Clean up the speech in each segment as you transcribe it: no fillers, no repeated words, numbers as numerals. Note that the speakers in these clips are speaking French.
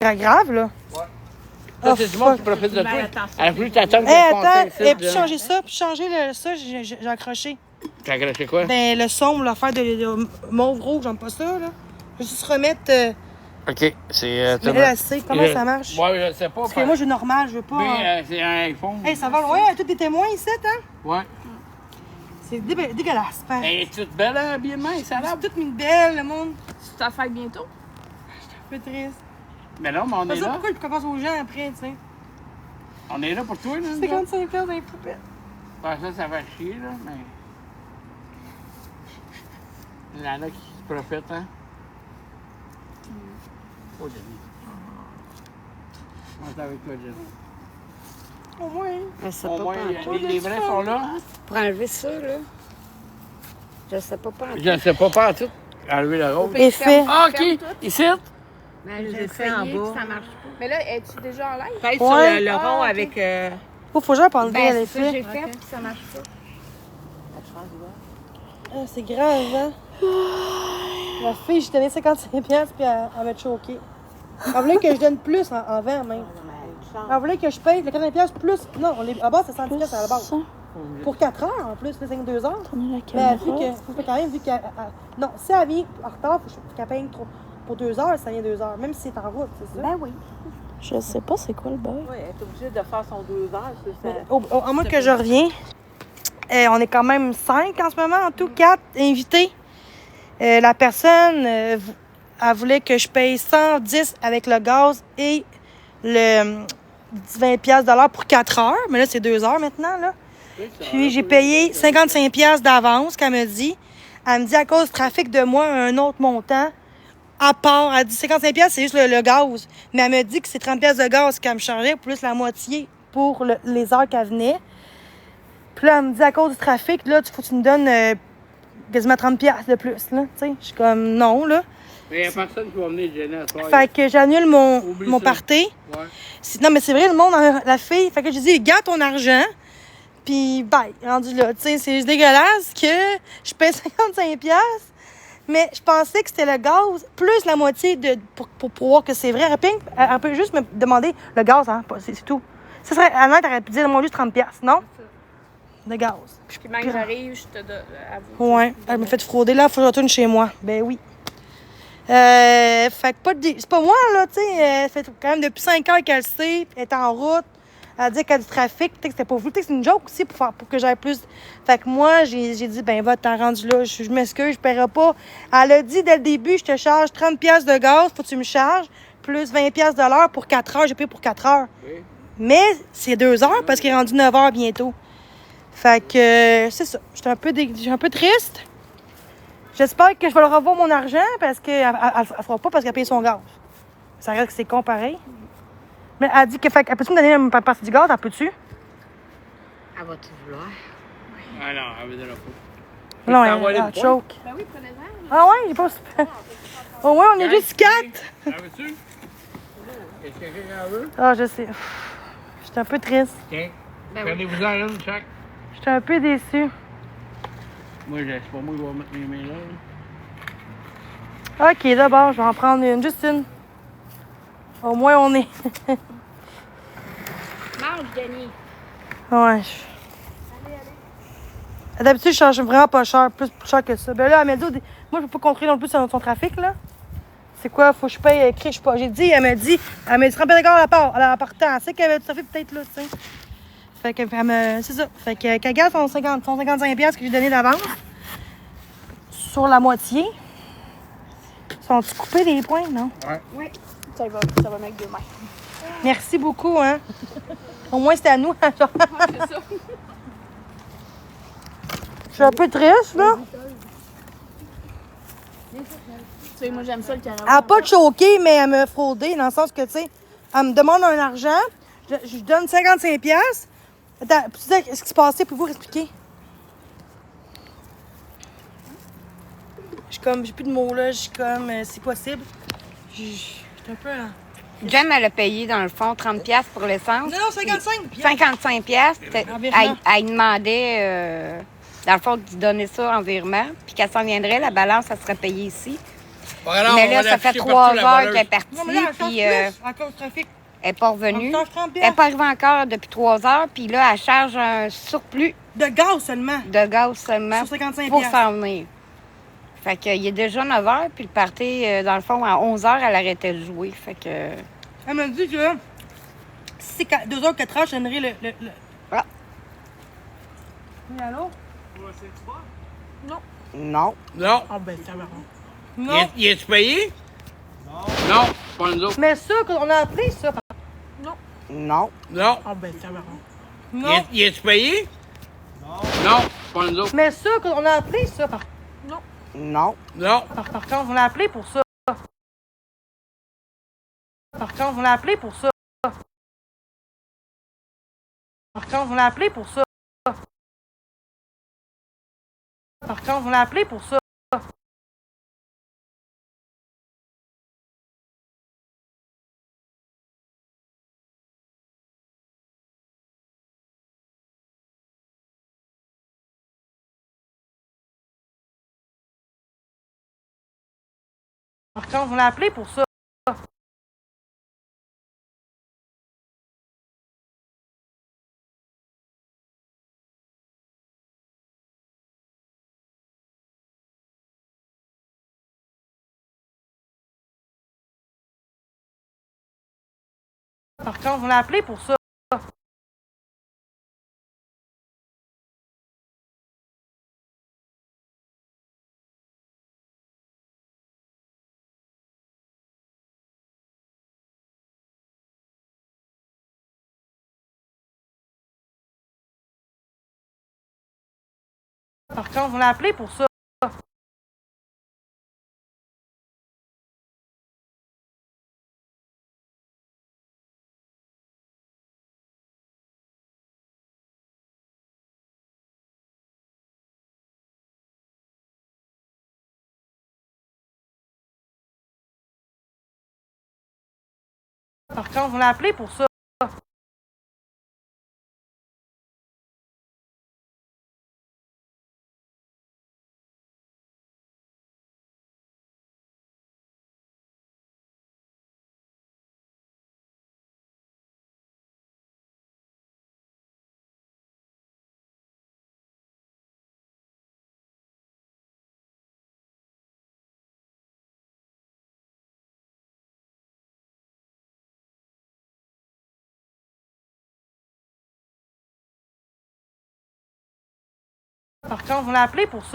grave, là. Ouais. Ça, c'est du monde qui profite de toi. Elle a voulu t'attendre Hé, pour attends, passer. puis changer ça, puis changer ça, j'ai accroché. T'as accroché quoi? Ben, le sombre, l'affaire de mauve-rouge, j'aime pas ça, là. Je vais juste remettre... OK, c'est... mais là, elle sait comment ça marche. Ouais, je sais pas. Parce que moi, je veux normal, je veux pas... Mais c'est un iPhone. Hey, ça va loin, tous des témoins ici, hein? Ouais. C'est dégueulasse, père. Elle est toute belle, hein, habillement, ça a l'air. C'est toute une belle, le monde. Tu t'en fais bientôt? Un peu triste. Mais non, mais on C'est est ça là. pourquoi je commence aux gens après, tu sais. On est là pour toi, là. 55 dans les poupées. Ben, ça va chier, là, mais... Il y en a qui se profitent, hein. Oh, Jenny. Moi, c'est avec toi, Jenny. Au moins. Je sais Au pas moins, pas. les vrais sont là, hein. Pour enlever ça, là. Je sais pas pas. Je ne sais pas tout. Enlever le rose. Effet. Ah, OK. Ici? Mais je l'ai fait en bas. Ça marche pas. Mais là, es-tu déjà en live? Peut-être Ouais. sur le rond Ah, ok. avec... Faut que j'aille enlever Ben, c'est ça que l'effet. j'ai fait, puis ça marche pas. Ah, c'est grave, hein? La fille, j'ai donné 55$, puis elle m'a choqué. Elle voulait que je donne plus en vert, même. Elle voulait que je paye le 45$ plus. Non, à base, c'est 110$ à la base. Pour 4 heures, en plus, c'est 2 heures. Mais elle dit que, faut quand même, vu qu'elle. Non, si elle vient en retard, faut qu'elle paye trop. Pour 2 heures, ça vient 2 heures. Même si c'est en route, c'est ça? Ben oui. Je sais pas c'est quoi le bail. Oui, elle est obligée de faire son 2 heures, c'est ça. À moins que je reviens. On est quand même 5 en ce moment, en tout, 4 invités. La personne, elle voulait que je paye 110 avec le gaz et le 20$ pour 4 heures. Mais là, c'est 2 heures maintenant, là. Puis j'ai payé 55$ d'avance, qu'elle me dit. Elle me dit à cause du trafic de moi, un autre montant. À part, elle dit 55$, c'est juste le gaz. Mais elle me dit que c'est 30$ de gaz qu'elle me chargeait, plus la moitié pour les heures qu'elle venait. Puis là, elle me dit à cause du trafic, là, il faut que tu me donnes quasiment 30$ de plus, là. Tu sais, je suis comme non, là. Mais il n'y a personne qui va venir gêner à soir. Fait que j'annule mon ça. party. Ouais. Non, mais c'est vrai, le monde, la fille. Fait que j'ai dit, garde ton argent. Puis, bye, rendu là. Tu sais, c'est juste dégueulasse que je paye 55$. Mais je pensais que c'était le gaz, plus la moitié pour voir que c'est vrai. Elle peut juste me demander le gaz, hein, c'est tout. Ça serait, Annette aurait pu dire, moi, juste 30$, non? De gaz. Puis même que j'arrive, je te donne à vous. Ouais, elle m'a fait frauder. Là, il faut que je retourne chez moi. Ben oui. Fait que c'est pas moi, là, tu sais. Ça fait quand même depuis 5 heures qu'elle sait. Elle est en route. Elle dit qu'il y a du trafic. Peut-être que c'était pas vous. Peut-être que c'est une joke aussi pour que j'aille plus. Fait que moi, j'ai dit, ben va, t'en rendu là. Je m'excuse, je paierai pas. Elle a dit dès le début, je te charge 30$ de gaz. Faut que tu me charges. Plus 20$ de l'heure pour 4 heures. J'ai payé pour 4 heures. Oui. Mais c'est 2 heures parce qu'il est rendu 9 heures bientôt. Fait que c'est ça. J'étais un peu triste. J'espère que je vais leur revoir mon argent parce qu'elle ne fera pas parce qu'elle paye son gaz. Ça reste que c'est con pareil. Mais elle dit que elle peut-tu me donner une partie du gaz? Elle peut-tu? Elle va tout vouloir. Ah non, elle veut dire pas. Non, t'envoies les elle points? choke. Ben oui, prenez-en. Ah ouais, j'ai pas super. Au moins, on est juste 4. En veux-tu? Est-ce que quelqu'un en veut? Ah, je sais. J'étais un peu triste. Tiens. Ben oui. Prenez-vous-en une, chaque. J'étais un peu déçue. Moi, c'est pas moi qui vais mettre mes mains là. OK, d'abord, je vais en prendre une. Juste une. Au moins, on est. Mange, Denis. Ouais. D'habitude, je charge vraiment pas cher, plus cher que ça. Ben là, elle m'a dit, moi, je peux pas contrôler non plus son trafic, là. C'est quoi? Faut que je paye, je sais pas. J'ai dit, elle m'a dit 30$ d'accord à la part, à la partant. Elle sait qu'elle avait du trafic peut-être là, tu sais. Fait que, c'est ça. Fait que, qu'elle garde son 55$ que j'ai donné d'avance. Sur la moitié. Sont-ils coupés les points, non? Oui. Ça va mettre 2 mains. Merci beaucoup, hein. Au moins, c'était à nous. C'est ça. Je suis un peu triste, là. Tu sais, moi, j'aime ça, le caramel. Elle n'a pas choqué, mais elle m'a fraudé dans le sens que, tu sais, elle me demande un argent, je lui donne 55$. Attends, tu sais ce qui se passait, pouvez-vous expliquer? Je suis comme, j'ai plus de mots là, je suis comme, c'est possible. Je suis un peu. Jen, elle a payé, dans le fond, 30$ pour l'essence. Non, 55$. 55$. Environnement. Elle demandait, dans le fond, de donner ça en virement. Puis qu'elle s'en viendrait, la balance, elle serait payée ici. Alors, Mais on là, va ça fait l'afficher 3 partout, la heures voleuse. qu'elle est partie, Non, mais là, elle charge puis plus à cause du trafic. elle n'est pas On revenue. charge 30 Elle n'est pas arrivée encore depuis 3 heures, puis là, elle charge un surplus De gaz seulement. de gaz seulement Sur 55 pour piastres. s'en venir. Fait qu'il est déjà 9 heures, puis le party, dans le fond, à 11 heures, elle arrêtait de jouer. Fait que... Elle m'a dit que si c'est 2 heures, 4 heures, je donnerai le... Ah. Oui, allô? Non. Non. Ah ben, ça va. Il Non. est- il est-tu payé? Non. Pas nous autres. Mais ça, on a appelé ça. Non. Non. Ah ben, ça va. Il Non. est- il est-tu payé? Non. Pas nous autres. Mais ça, on a appelé ça. Non. Non. Par contre, on l'a appelé pour ça. Par contre, on l'a appelé pour ça. Par contre, on l'a appelé pour ça. Par contre, on l'a appelé pour ça. Par contre, on l'a appelé pour ça. Par contre, on l'a appelé pour ça. Par contre, on l'a appelé pour ça. Par contre, on l'a appelé pour ça. Par contre, on l'a appelé pour ça.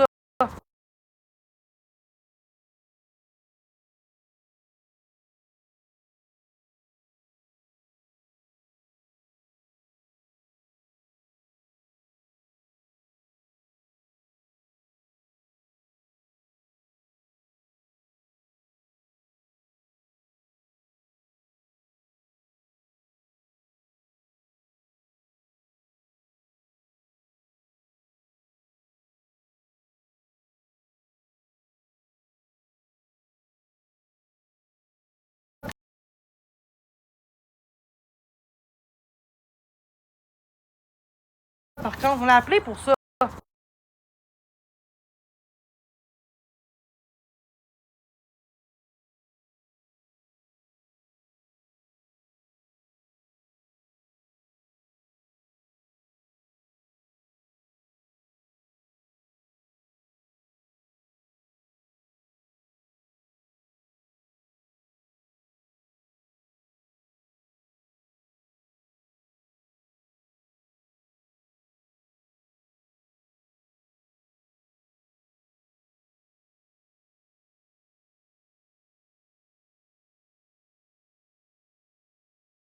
Par contre, on l'a appelé pour ça.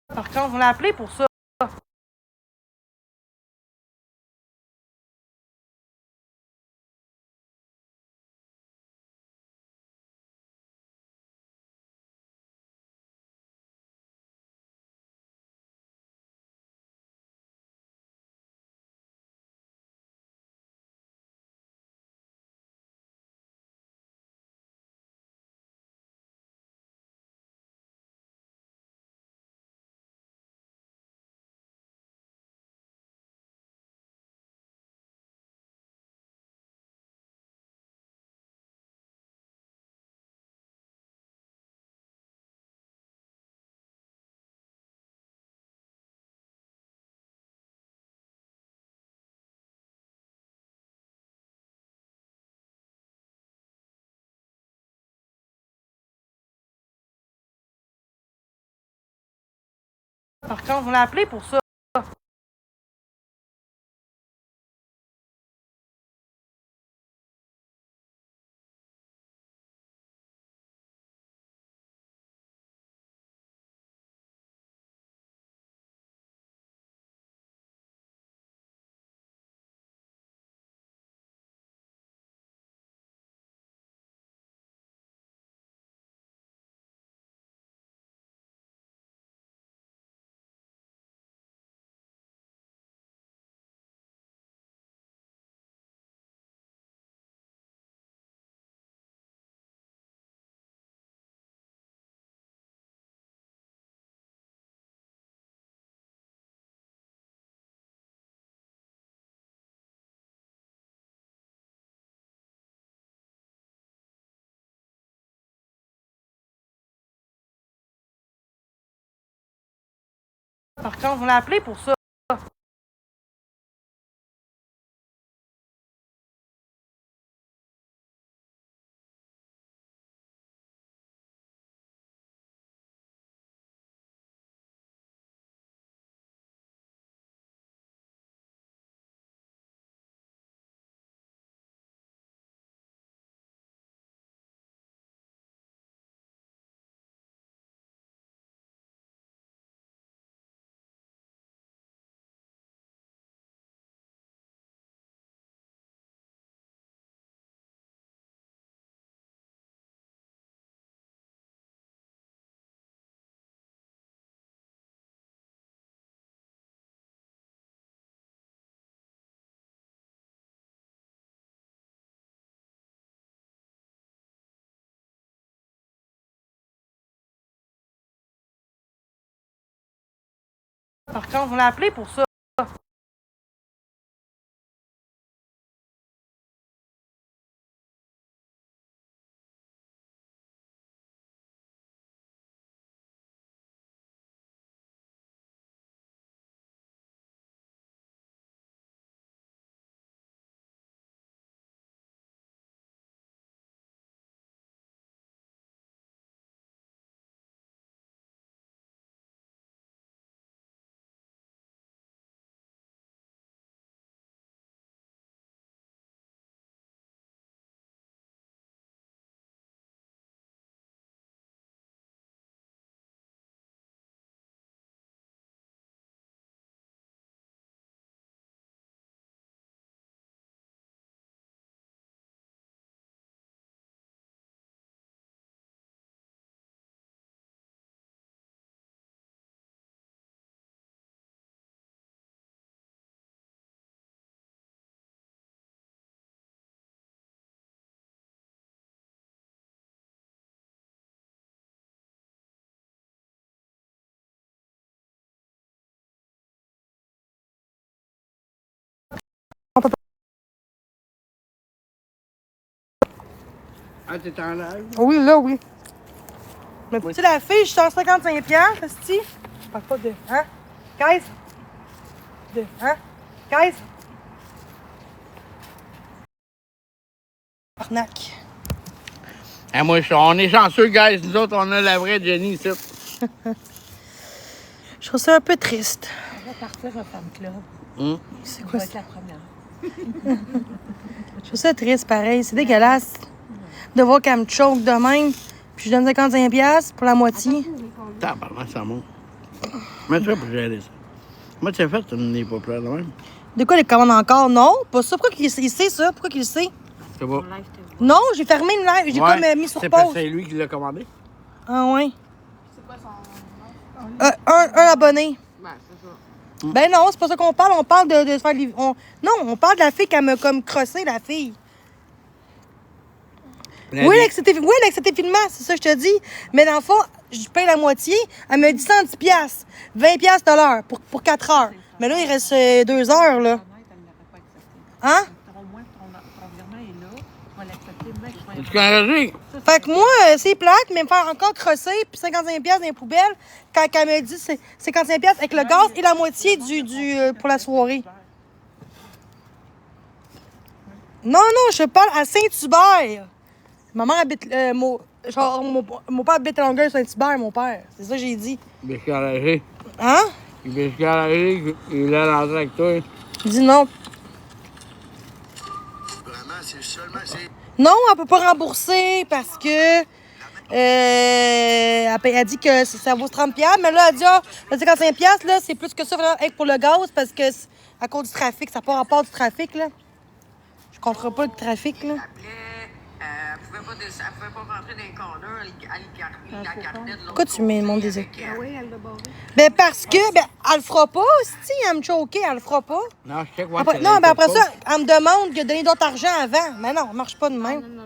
Par contre, on l'a appelé pour ça. Par contre, on l'a appelé pour ça. Par contre, on l'a appelé pour ça. Par contre, on l'a appelé pour ça. Ah, t'es en live? Oui, là, oui. Mais tu sais, la fille, je sors 55$, esti. Je parle pas de. Hein? 15? De. Hein? 15? Arnaque. Ah, moi, on est chanceux, guys. Nous autres, on a la vraie Jenny ici. Je trouve ça un peu triste. On va partir au fan club. C'est On quoi va être ça? la première. Je trouve ça triste, pareil. C'est dégueulasse de voir qu'elle me choke de même. Puis je donne 55$ pour la moitié. Tabarnak, ça monte. Comment tu fais pour gérer ça? Comment tu as fait, tu n'es pas plein de même? De quoi les commandes encore? Non, pas ça. Pourquoi il sait ça? Pourquoi qu'il le sait? C'est pas. Non, j'ai fermé une live. J'ai comme mis sur c'est parce pause. que c'est lui qui l'a commandé. Ah ouais. C'est quoi son. Un abonné. Ben, c'est ça. Ben non, c'est pas ça qu'on parle. On parle de se faire livrer. Non, on parle de la fille qui m'a comme crossé, la fille. Oui, avec cet filmant, c'est ça que je te dis. Mais dans le fond, je paye la moitié. Elle me dit 110$. 20$ de l'heure pour 4 heures. Mais là, il reste 2 heures, là. Hein? Au moins, ton virement est là. Tu vas l'accepter. Tu connais Roger? Fait que moi, c'est plate, mais me faire encore crosser, puis 55$ dans les poubelles, quand elle me dit c'est 55$ avec le gaz et la moitié pour la soirée. Non, non, je parle à Saint-Hubert. Ma mère habite. Mon père habite à Longueuil, Saint-Hubert, mon père. C'est ça que j'ai dit. Mais je suis enragé. Hein? Il veut se garer, il a l'entrée avec toi. Dis non. Non, elle peut pas rembourser parce que elle dit que ça vaut 30$, mais là, elle dit le 55$, là, c'est plus que ça pour le gaz parce que à cause du trafic, ça part à part du trafic, là. Je comprends pas le trafic, là. Elle pouvait pas rentrer dans les corners, elle gardait de l'autre. Pourquoi tu mets mon désir? Ah oui, elle l'a barré. Ben parce que, elle le fera pas, si elle me choquer, elle le fera pas. Non, je sais quoi. Après, non, ben après ça, elle me demande de donner d'autres argent avant. Mais non, ça marche pas de même. Non.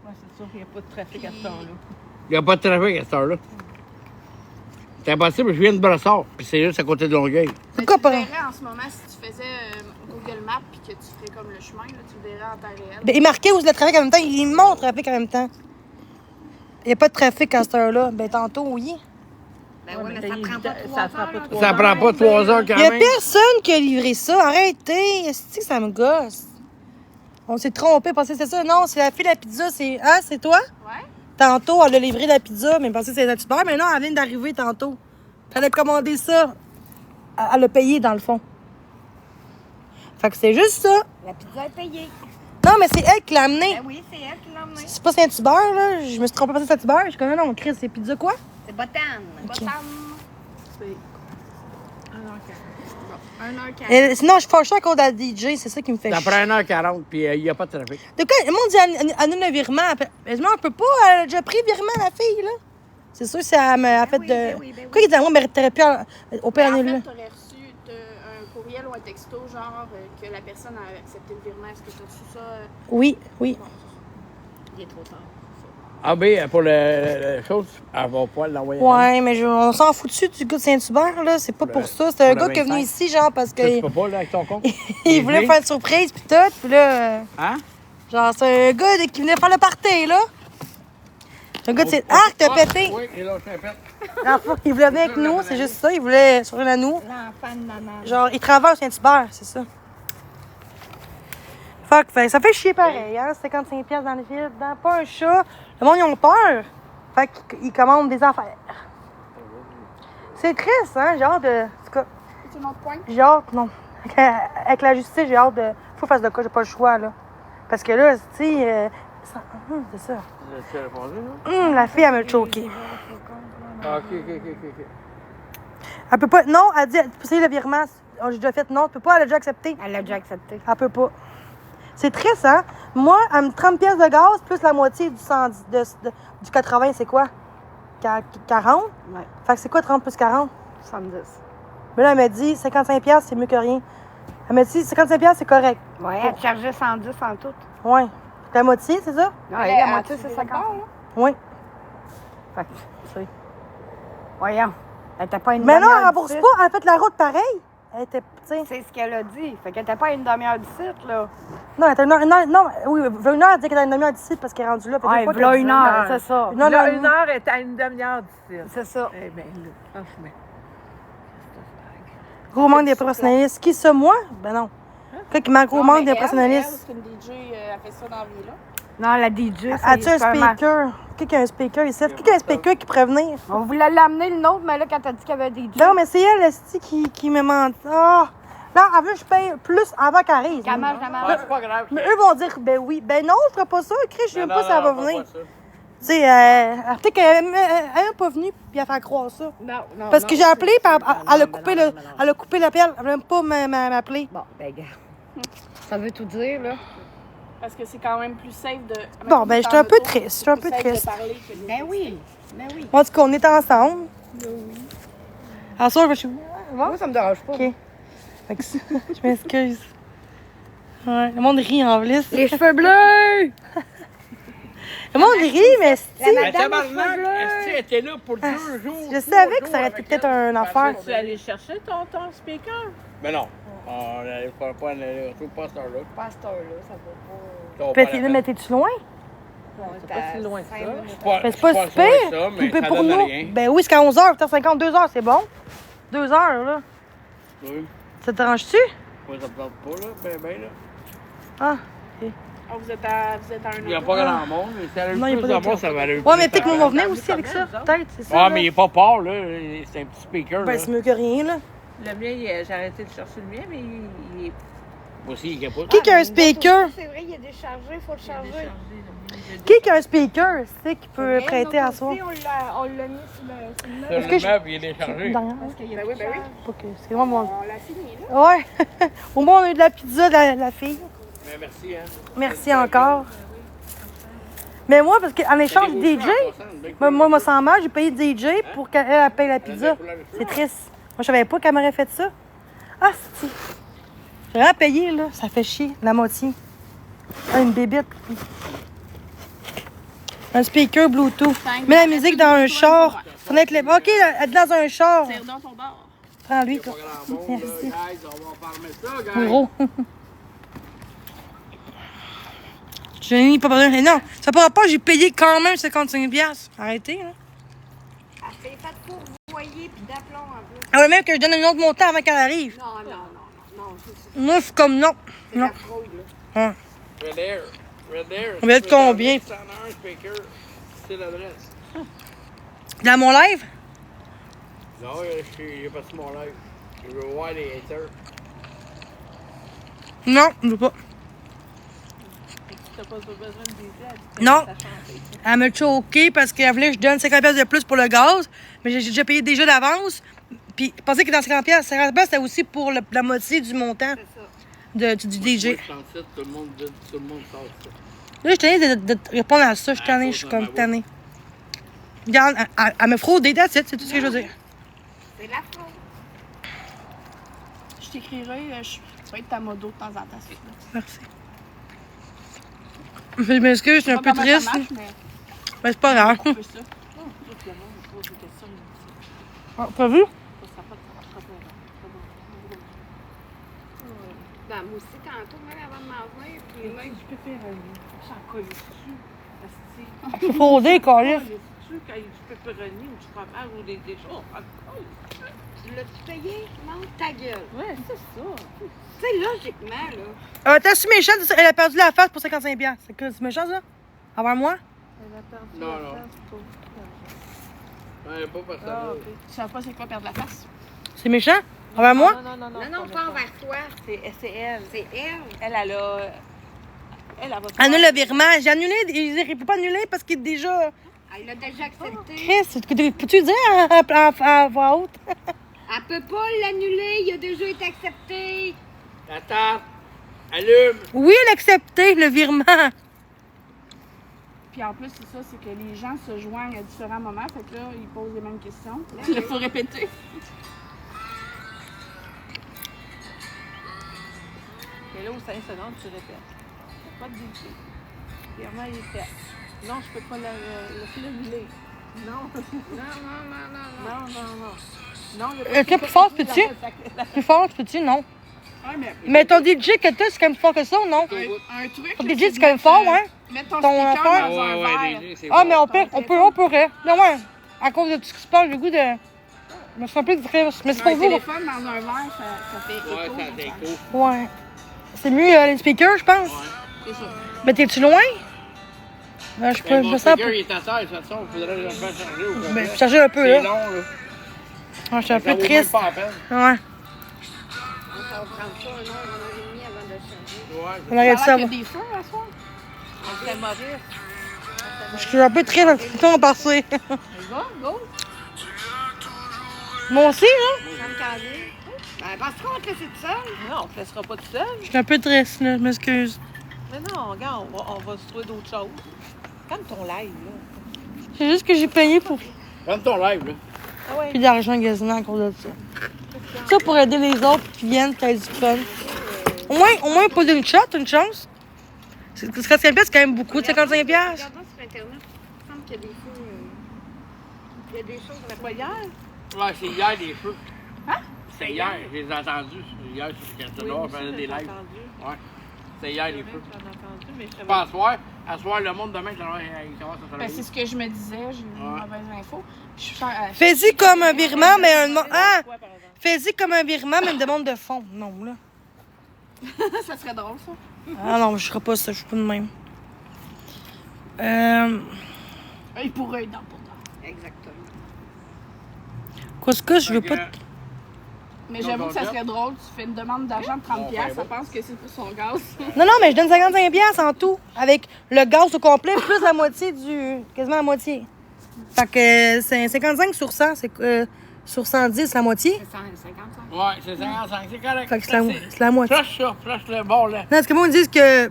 Ouais, c'est sûr qu'il n'y a pas de trafic à ce temps-là. Il n'y a pas de trafic à cette heure-là. C'est impossible, je viens de Brossard, puis c'est juste à côté de Longueuil. Pourquoi Tu pas? verrais en ce moment, si tu faisais Google Maps puis que tu ferais comme le chemin, là, tu le verrais en temps réel. Ben, il marquait où le trafic en même temps. Il montre le trafic en même temps. Il n'y a pas de trafic à cette heure-là. Ben, tantôt, oui. Ben Ouais, oui, mais mais ça prend pas ça 3 prend heures. pas là. 3 Ça prend pas 3 heures quand Il n'y a même. personne qui a livré ça. Arrêtez. Est-ce que ça me gosse? On s'est trompé. Pensez que c'est ça. Non, c'est la fille de la pizza. C'est. Ah, c'est toi? Ouais. Tantôt, elle a livré la pizza, mais pensez que c'est la super. Mais non, elle vient d'arriver tantôt. Elle a commandé ça. Elle a payé, dans le fond. Fait que c'est juste ça. La pizza est payée. Non, mais c'est elle qui l'a amené. Ben oui, c'est elle qui l'a emmené. C'est pas Saint-Hubert, là. Je me suis trompée passer Saint-Hubert. Je connais, non, Chris, c'est pizza quoi? C'est Botane. Bottom. C'est 1h40. Sinon, je suis fâchée à cause de la DJ. C'est ça qui me fait Ça chier. prend 1h40, puis il n'y a pas de trafic. De quoi? Le monde dit annule le virement. Mais je peux pas. Elle a déjà pris le virement, la fille, là. C'est sûr, ça m'a fait oui, de. ben oui. Pourquoi il dit à moi, mais t'aurais pu au pire En annuler? fait, tu aurais reçu un courriel ou un texto, genre que la personne a accepté le virement. Est-ce que tu as reçu ça? Oui, oui. Il est trop tard. Ah, ben, pour la chose, elle va pas l'envoyer. Ouais, mais on s'en fout dessus du gars de Saint-Hubert, là. C'est pas pour ça. C'est un pour le gars qui est venu 25. ici, genre, parce Tu que. peux pas, là, avec ton compte? Il voulait faire une surprise, pis tout. Pis là. Hein? Genre, c'est un gars qui venait faire le party, là. C'est un gars de Saint. Ah, t'as pété! Oui, il a lâché un pet. Dans le fond, il voulait venir avec nous, c'est juste ça. Il voulait sourire à nous. L'enfant de maman. Genre, il travaille au Saint-Hubert, c'est ça. Fait que ça fait chier pareil, hein? 55$ dans le vide, dans pas un chat. Le monde, ils ont peur. Fait qu'ils commandent des affaires. C'est triste, hein? J'ai hâte de. En tout cas, C'est un autre point? j'ai hâte, non. Avec la justice, j'ai hâte de. Faut faire de quoi, j'ai pas le choix, là. Parce que là, tu sais. C'est ça. Tu as répondu, là? La fille, elle m'a choqué. Ah, ok. Elle peut pas. Non, elle dit, c'est le virement. Oh, j'ai déjà fait non, tu peux pas, elle a déjà accepté. Elle l'a déjà accepté. Elle peut pas. C'est triste, hein? Moi, elle me 30$ de gaz plus la moitié du 110, du 80, c'est quoi? 40? Ouais. Fait que c'est quoi 30 plus 40? 70. Mais là, elle m'a dit 55$, c'est mieux que rien. Elle m'a dit 55$, c'est correct. Ouais, elle te chargeait 110 en tout. Ouais. La moitié, c'est ça? Ouais, la moitié, c'est 50. Oui. Fait que, c'est. Voyons. Elle était pas une Mais non, demi-heure elle rembourse d'ici. pas. Elle a fait la route pareil. Elle était, tu sais. C'est ce qu'elle a dit. Fait qu'elle était pas à une demi-heure du site, là. Non, elle était une heure. Non, oui, une heure, elle dit qu'elle a une demi-heure d'ici parce qu'elle est rendue là. Fait que Ouais, pas voilà qu'elle une dit- heure, c'est ça. Non, Là, non, une heure est à une demi-heure d'ici. C'est ça. Eh bien, là, franchement. Gros manque des professionnalistes. Qui ça, moi? Ben non. Quoi qui manque gros Non, manque mais des elle, professionnalistes. c'est une DJ, elle fait ça dans la vie, là. Non, la DJ, As-tu un c'est un ma- speaker? Qui a un speaker ici? Qui a un speaker qui pourrait venir? On voulait l'amener le nôtre, mais là, quand t'as dit qu'il y avait un DJ, Non, mais c'est elle, esti, qui me ment. Ah! Là, elle veut que je paye plus avant qu'elle arrive. qu'elle mange la Ah, marde. c'est pas grave. Mais eux vont dire, ben oui. Ben non, je ferai pas ça. Chris, je sais Non, pas si elle va non, venir. pas ça. Tu sais, peut-être qu'elle n'est pas venue puis elle fait croire ça. Non. Parce que j'ai appelé puis elle a coupé elle a coupé l'appel. Elle veut même pas m'appeler. Bon, ben, gars. Ça veut tout dire, là. Parce que c'est quand même plus safe de. Bon, ben, je suis un peu triste. Je suis un peu C'est plus safe triste. de parler que de- Ben oui. Ben oui. En tout cas, on est ensemble. En soir, je suis. Bon? Moi, ça me dérange pas. OK. Fait que je m'excuse. Ouais, le monde rit en plus. Les cheveux bleus! Le monde rit, mais si. La Mais madame aux tabarnak, cheveux bleus! est-ce qu'elle était là pour 2 jours? Je savais que ça aurait été peut-être une affaire. Tu es allé chercher ton speaker? Mais non. On n'allait pas aller-retour, pas à cette heure-là. Pas à cette heure-là, ça va Ça va Puis, pas la mais peine. t'es-tu loin? C'est pas si loin que ça. Pas- Ben, c'est pas pas super. sûr de ça, mais Puis ça pour donne nous. rien. Ben oui, c'est qu'à 11h, 52 heures, c'est bon. 2 heures, là. Oui. Ça te dérange-tu? Moi, ça me tente pas, là. Ben, là. Ah, OK. Oh, vous êtes à un Il n'y a auto. pas grand monde, mais si elle a Non, il y a le pas plus de d'auto. monde, ça va aller. Ouais, mais peut-être que mon va venir aussi avec ça. Peut-être, c'est ça. Ah, là. mais il n'est pas port, là. C'est un petit speaker. Ben, là. c'est mieux que rien, là. Le mien, j'ai arrêté de chercher le mien, mais il est Moi aussi, il capote. Qui a un speaker? C'est vrai, il est déchargé, il faut le charger. Qui a un speaker, c'est qui peut prêter à soi? On l'a mis sur le meuble. Sur Est-ce que le je- meuble, il est déchargé. Derrière. Ben oui, ben oui. Pas que- c'est vraiment mon... On l'a fini, là. Ouais. Au moins, on a eu de la pizza de la fille. Mais merci, hein. Merci encore. Mais moi, parce qu'en échange de DJ, moi, me sens mal, j'ai payé DJ pour qu'elle paye la pizza. C'est triste. Moi, je savais pas qu'elle m'aurait fait ça. Ah, c'est... J'ai vraiment payé, là. Ça fait chier, la moitié. Ah, une bébête. Un speaker Bluetooth. Mets la musique dans un char. Fenêtre libre. OK, elle est dans un char. Tire dans ton bord. Prends-lui, toi. Pas grand monde, Merci. là, guys. On va farmer ça, guys. Gros. Je n'ai pas besoin. Non, ça pourra pas, j'ai payé quand même 55$. Arrêtez, là. Elle s'est faite pour voyer puis d'aplomb en plus. Ah ouais, même que je donne un autre montant avant qu'elle arrive. Non, non, non, non, non, c'est Moi, je suis comme non. de Non. la fraude, là. Ouais. Red Air. Red Air. On va être combien? 101 speaker. C'est l'adresse. Dans mon live? Non, j'ai pas sur mon live. Je veux voir les haters. Non, je veux pas. t'as pas besoin de DJ. Non. Ça change. Elle m'a choqué parce qu'elle voulait que je donne 50$ de plus pour le gaz. Mais j'ai déjà payé déjà d'avance. Puis, je pensais que dans 50$, 50$, c'était aussi pour la moitié du montant du DJ. Moi, je tout le monde sort ça. Là, je suis tannée de répondre à ça. Je suis tannée, je suis comme tannée. Regarde, elle me fraudé, that's it, c'est tout ce que je veux dire. C'est la fraude. Je t'écrirai, je peux être ta modo de temps en temps. s'il te plaît. Merci. Je m'excuse, je suis un peu Pas comment ça triste. marche, mais Mais c'est pas grave. on peut ça. Tout le monde pose des questions. Ah, t'as vu? Ça sera pas de problème. Ben, moi aussi, tantôt, même avant de m'en venir, puis là, Je peux faire j'en colle dessus. Parce que Fraudé, Carlis. dessus, quand il du pepperoni ou du fromage ou des choses. tu l'as-tu payé? Non, ta gueule. Ouais, c'est ça. Tu sais, logiquement, là. T'as-tu méchant? Elle a perdu la face pour 55$. C'est méchant, ça? Envers moi? Elle a perdu Non, la non. face pour... Ouais, pas parce que Ah, ça. ok. Tu savais pas c'est quoi perdre la face? C'est méchant? Envers moi? Non, non, non. Non, non, pas envers toi. C'est elle. C'est elle. Elle a... Elle va Annule le virement. J'ai annulé. Il ne peut pas annuler parce qu'il est déjà. Elle l'a déjà accepté. Chris, peux-tu dire à voix haute? Elle peut pas l'annuler, il a déjà été accepté. Attends. Allume. Oui, elle a accepté le virement. Puis en plus, c'est ça, c'est que les gens se joignent à différents moments. Fait que là, ils posent les mêmes questions. Il faut répéter. Et là, aux 5 secondes, tu répètes. Pas de DJ. Virement, il est fait. Non, je peux pas l'annuler. Non. Non, Plus fort, peux-tu? Plus fort, peux-tu? Non. Ouais, Mais ton DJ que t'as, c'est quand même fort que ça ou non? un truc. Ton là, DJ, c'est quand même fort, hein? Mettre ton Ton speaker affaire? dans un verre. DJ, c'est Ah, bon. mais on pourrait. Non, ouais. À cause de tout ce qui se passe, j'ai le goût de. Je me suis un peu de Mais c'est Un pour vous. téléphone dans un verre, ça fait écho. Ouais, ça je fait pense. écho. Ouais. C'est mieux les speakers, je pense. C'est ça. Mais t'es-tu loin? Je Mais peux mon me sens. speaker, il est à terre, de toute façon, il faudrait le faire charger au complet. Mais charger un peu, C'est là. long, là. Ouais, je suis un Ça peu vaut même triste. pas la peine. Ouais. On va prendre ça 1 heure et demie avant de changer. Ouais, On arrête Ça ça. a l'air qu'il y a des feux à soir. On fait Maurice. Je suis un peu triste dans le temps passé. Go. Moi aussi, là. Ça me calme. Ben, parce qu'on va te laisser tout seul. Non, on ne te laissera pas tout seul. Je suis un peu triste, là. Je m'excuse. Mais non, regarde, on va se trouver d'autres choses. Comme ton live, là. C'est juste que j'ai payé pour Prends ton live, là. Ah ouais. plus d'argent gazonnant à cause de ça. Ça pour aider les autres qui viennent, qui aient du fun. Au moins, pas d'une shot, une chance. 55$, c'est quand même beaucoup, 55$. Regardons sur Internet. Il me semble qu'il y a des feux. Il y a des choses. C'est pas hier? Ouais, c'est hier, les feux. Hein? C'est hier, je les ai entendus. Hier, sur le Canton Nord, on faisait des lives. Ouais. C'est hier, les feux. J'en ai entendu, mais je Pas à soir. À soir, le monde demain, il commence à se Ben, c'est lever. ce que je me disais. J'ai eu une mauvaise info. Je suis Fais-y comme un virement, mais un. Ah! Quoi, par exemple? Fais-y comme un virement, mais une demande de fonds. Non, là. Ça serait drôle, ça. Ah non, je ferai pas ça, je suis pas de même. Il pourrait être dans pour dent. Exactement. Qu'est-ce que je veux Fait pas. que, Mais j'avoue que ça serait drôle. Tu fais une demande d'argent de 30$, ben, ça pense que c'est pour son gaz. Non, non, mais je donne 55$ en tout. Avec le gaz au complet, plus la moitié du. Quasiment la moitié. Fait que c'est 55 sur 100, c'est sur 110, la moitié. C'est 155. ouais, c'est 55, c'est correct. Fait que c'est la moitié. Flush ça, flush le bord là. Non, parce que moi, ils me disent que.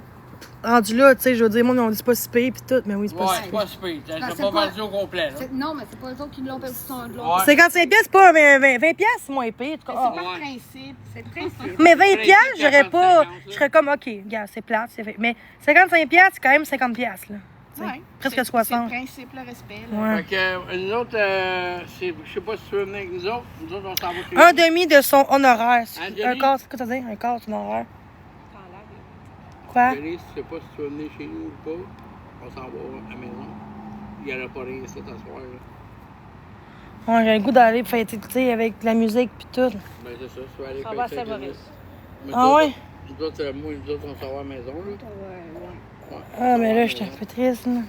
Rendu là, tu sais, je veux dire, moi, on dit c'est pas si pire pis tout, mais oui, c'est pas Ouais, si c'est pire. pas super. Ben, T'as c'est pas pas- vendu au complet, là. Non, mais c'est pas eux autres qui l'ont perdu son de Ouais. l'autre. 55$, c'est pas 20$, c'est moins pire. En tout cas. C'est Ah. par Ouais. principe. C'est le principe. Mais 20$, principe, j'aurais pas. 50, Je serais comme, OK, regarde, c'est plate, c'est fait. Mais 55$, c'est quand même 50$, là. T'sais, Ouais. presque C'est 60. le principe, le respect. Là. Ouais. Fait que nous autres, je sais pas si tu veux venir avec nous autres. Nous autres, on s'en va chez Un nous. demi de son honoraire. Angélie? Un quart, c'est quoi ça veut dire? Un quart de son honoraire. Quoi? Angélie, si tu sais pas si tu veux venir chez nous ou pas, on s'en va à la maison. Il n'y aura pas rien ici ce soir. Là. Ouais, j'ai le goût d'aller fêter, tu sais, avec la musique pis tout. Ben c'est ça, tu vas aller On va à fêter avec Saint-Maurice. nous. Ah ouais? Nous autres, moi, nous autres, on s'en va à la maison. Là. Ouais, ouais. Ouais. Ah, mais là, j'étais un peu triste, là.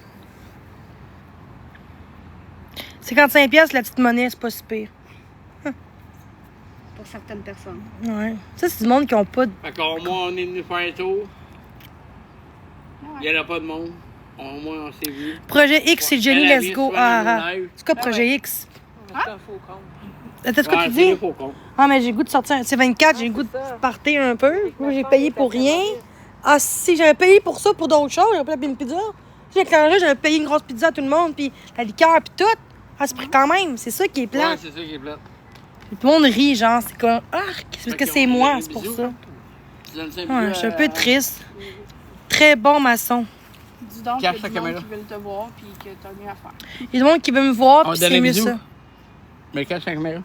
55$, la petite monnaie, c'est pas si pire. Pour certaines personnes. Ouais. Ça, c'est du monde qui ont pas de. Fait qu'au moins, on est venu faire un tour. Il n'y aura pas de monde. Au moins, on s'est vu. Projet X, c'est Jenny, Elle, elle let's vient go. souvent Ah, dans ah. nos lives. C'est quoi, Projet X? C'est un faux compte. Attends, ce que Ouais, tu c'est dis? des faux comptes. Ah, mais j'ai le goût de sortir. C'est 24, j'ai le goût de partir un peu. Moi, j'ai payé pour rien. Ah, si, j'avais payé pour ça, pour d'autres choses. J'avais pas payé une pizza. J'ai là, j'avais payé une grosse pizza à tout le monde, puis la liqueur, puis tout. Ah, c'est pris quand même. C'est ça qui est Ouais, plat. c'est ça qui est plate. Tout le monde rit, genre, c'est comme. Ah, c'est parce que c'est moi, c'est pour ça. Tu donnes ça Ouais, je suis un peu triste. Très bon maçon. Dis donc Cache qu'il y a la du monde caméra. qui veulent te voir puis que t'as mieux à faire. Il y a du monde qui veut me voir, On puis donne c'est un mieux bisou. ça. Mais cache la caméra.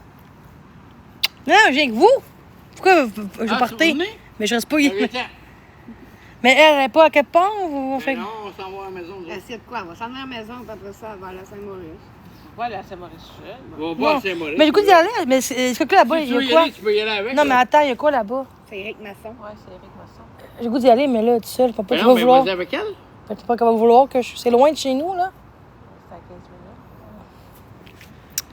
Non, je viens avec vous. Pourquoi je Ah, partais? tu veux venir? Mais je reste pas. Viens-t'en. Mais elle est pas à quelque part ou on Mais fait. non, on s'en va à la maison. nous autres. C'est de quoi? On va s'en aller à la maison, puis après ça, on va aller à Saint-Maurice. On va aller à Saint-Maurice seul. On va Non. voir à Saint-Maurice. Mais j'ai le goût d'y aller. Mais est-ce que là-bas, Si il tu y veux a y quoi? aller, tu peux y aller avec. Non, mais là. attends, il y a quoi là-bas? C'est Éric Masson. Ouais, c'est Éric Masson. J'ai le goût d'y aller, mais là, tout seul. Faut pas Mais qu'il non, va mais vouloir. vas-y avec elle. Faut pas qu'elle va vouloir que je. C'est loin de chez nous, là. C'est à 15 minutes.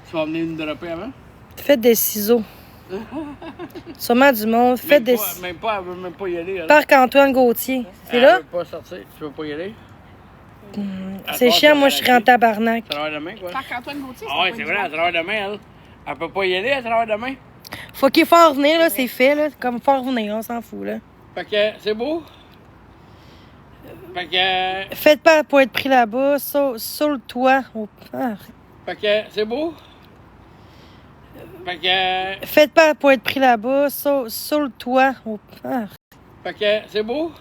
Tu vas venir nous dropper avant? Faites des ciseaux. Sûrement du monde. Faites des. Même pas, elle veut même pas y aller. Elle. Parc Antoine Gauthier. C'est Elle là? veut pas sortir. Tu veux pas y aller? C'est chiant, moi, je serais en tabarnak. À travers demain, quoi. Marc-Antoine Gauthier, Ah ouais, c'est vrai, à travers demain, elle. Elle peut pas y aller à travers demain. Faut qu'il faut revenir, là, c'est fait, là. Comme faut revenir, on s'en fout, là. Fait que c'est beau. Fait que. Faites pas pour être pris là-bas, sur le toit. Ah. Fait que c'est beau. Fait que. Faites pas pour être pris là-bas, sur le toit. Ah. Fait que c'est beau.